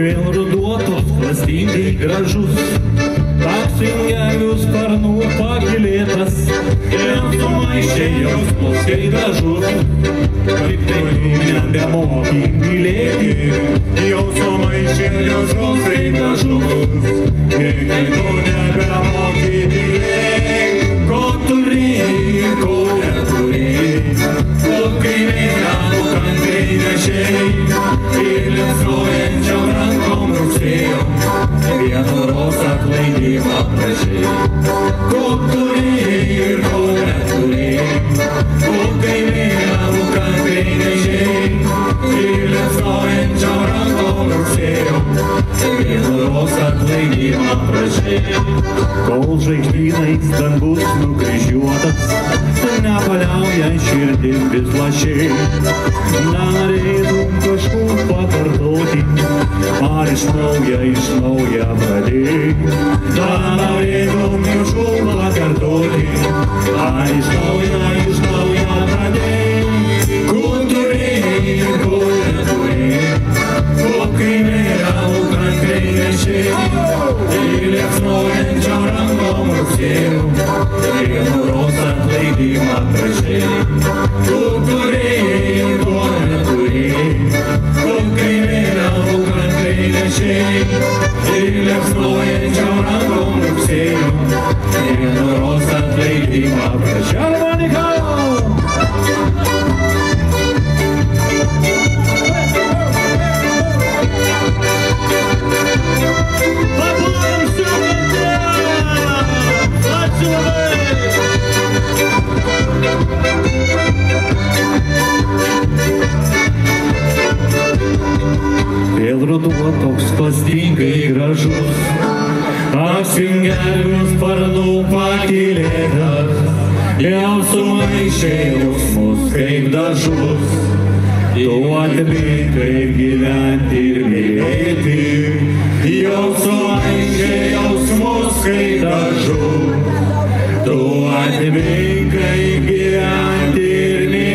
Vėl ruduo toks klastingai gražus, taksingelių sparnų pakylėtas, vėl sumaišė jausmus, kai gražus, kaip tai nebemoki mylėti, jau sumaišė jausmus, kai gražus, kaip tai tu nebemoki mylėti, ko turi, ko neturi, tu kaimėną nukantriai nešiai, ir linksruojančiom rankom rugsėjo, vienu rosą atlaidimą prašei. Ko turi ir ko neturi, ko kaimėną nukantriai nešiai, ir linksruojančiom rankom rugsėjo, vienu rosą atlaidimą prašei. Kol žvaigždynais dangus nukryžiuotas, nepaliauja širdim vis lašiai, norėtum kažkur pakartoti, ar iš nauja pradėjai. Norėtum kažkur pakartoti, ar iš nauja pradėjai. Kur turėjai, kur neturėjai, ko kaimėną nukantriai nešiai, ir liepsnojančiom rankom rugsėjo, vienu rosą atlaidimą prašei. Kur turėjai, ko neturėjai, ko kaimėną nukantriai nešiai, ir liepsnojančiom rankom rugsėjo, vienu rosą atlaidimą prašei. Vėl ruduo toks klastingai gražus, taksingelių sparnų pakylėtas, jau sumaišė jausmus kaip dažus. Tu atmink kaip gyventi ir mylėti, jau sumaišė jausmus kaip dažus. Tu atmink kaip gyventi ir mylėti.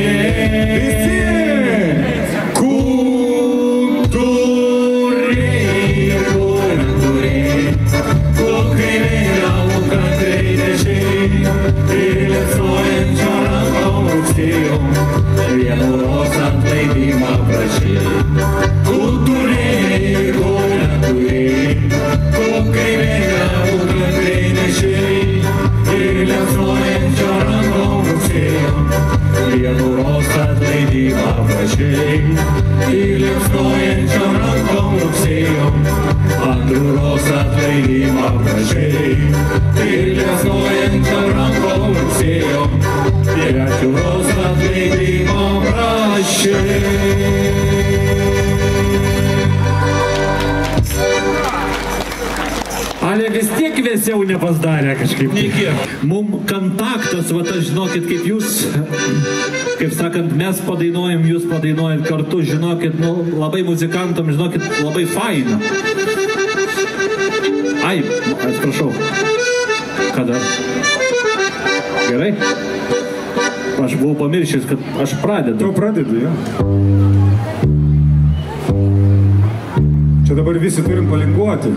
Vienu rosą atlaidimą prašei. Kur turėjai, ko neturėjai, ko kaimėną nukantriai nešiai, ir liepsnojančiom rankom rugsėjo, vienu rosą atlaidimą prašei. Ir liepsnojančiom rankom rugsėjo, antru rosą atlaidimą prašei. Ir liepsnojančiom rankom rugsėjo, trečiu rosą atlaidimą prašei. Ale vis tiek vėsiau nepasdarė kažkaip. Nekiek. Mum kontaktas, va aš žinokit, kaip jūs, kaip sakant, mes padainuojam, jūs padainuojat kartu, žinokit, nu, labai muzikantam, žinokit, labai faina. Ai, atsiprašau. Kada? Gerai? Aš buvau pamiršęs, kad aš pradedu. Tu pradedu, ja. Čia dabar visi turim palinguoti.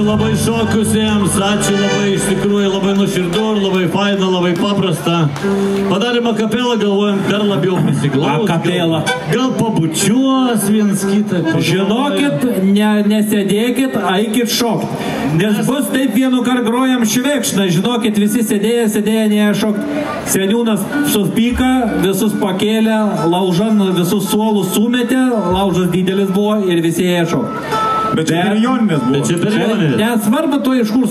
Ačiū labai šokusiems, ačiū labai, iš tikrųjų labai nuoširdu, labai faina, labai paprasta. Padarėm akapelą, galvojom, dar labiau prisiglaus. Akapelą. Gal pabučiuos viens kitą. Žinokit, nesėdėkit, eikit šokt. Nes bus taip vienu kart grojam švekšną, žinokit, visi sėdėję neėjo šokt. Seniūnas supyka, visus pakėlė, laužan visus suolus sumetė, laužas didelis buvo ir visi ėjo šokt. Bet čia per joninės buvo. Nesvarbu to iš kur